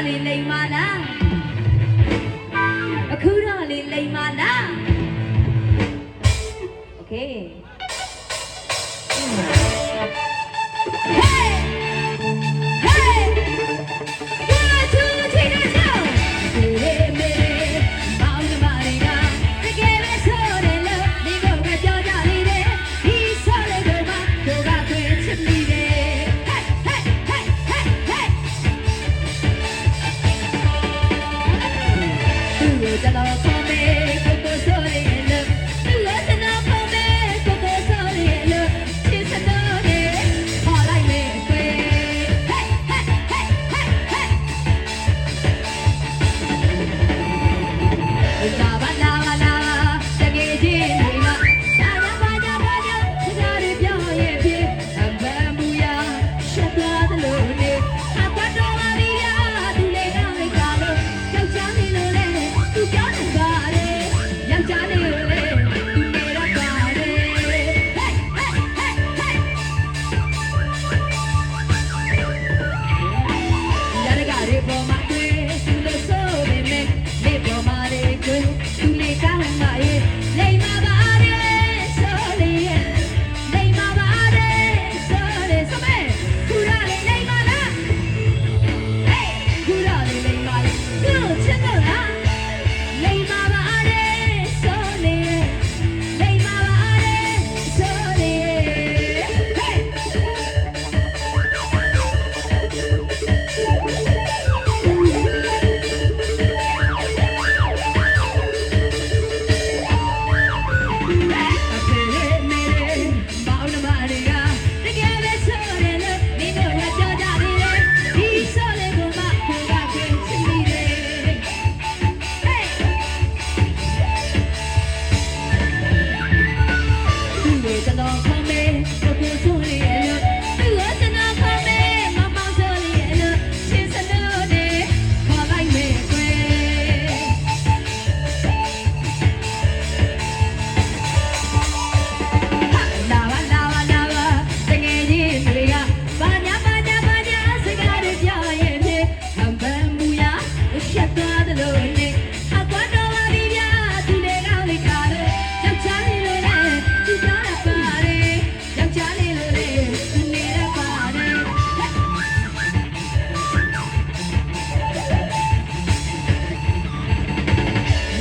လေးလိမ်မာလားအခုတော့လေးလိမ်မာလား Okay Hey Hey 1 2 3 let's go မေမေမောင်ကမာရီကတကယ်ပဲဆိုတယ်လို့ဒီကောင်ကပြောကြလေတယ်ဒီဆိုလေကောင်ကကိုကခွင့်ချစ်မိတယ် Hey Hey Hey Hey Hey သူ့ကိုကျွန်တော်ခေါ်မေကိုကိုဆိုလေလို့သူ့ကိုကျွန်တော်ခေါ်မေကိုကိုဆိုလေလို့ချစ်စတော့တယ်ခေါ်လိုက်မယ်ကွယ် Hey Hey Hey Hey Hey လာပါလာပါလာတကယ်ချင်းတွေကဘာညာစကားတွေပြောရဲ့ဖြစ်အပန်းမူရရှက်သွားတယ်လို့လေအပတ်တော်ပါပြီရာသူလေးကလိုက်တာလို့ယောက်ျားနေလို့လေသူပြောနေပါတယ်ယောက်ျားနေလို့လေသူနေတော့ပါတယ် Hey Hey Hey Hey ရရကရေပေါ်မှာတွေ့သူလို့ဆိုပေမဲ့လေပေါ်မှာလေတွေ့သူလေးကမှရဲ့လိမ်မာပါတယ်ဆိုလေလိမ်မာပါတယ်ဆိုလေစမဲခုရလေလိမ်မာလား Hey ခုရလေလိမ်မာလားသူ့ချစ်တော့လားလိမ်မာပါတယ်ဆိုလေလိမ်မာပါတယ်ဆိုလေ Hey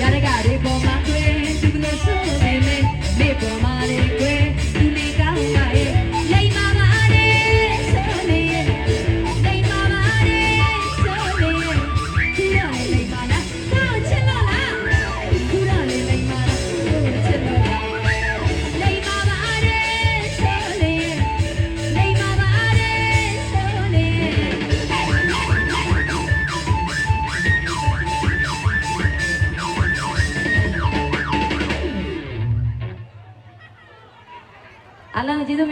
ရရကရေပေါ်မှာတွေ့သူလို့ဆိုပေမဲ့လေပေါ်မှာလေတွေ့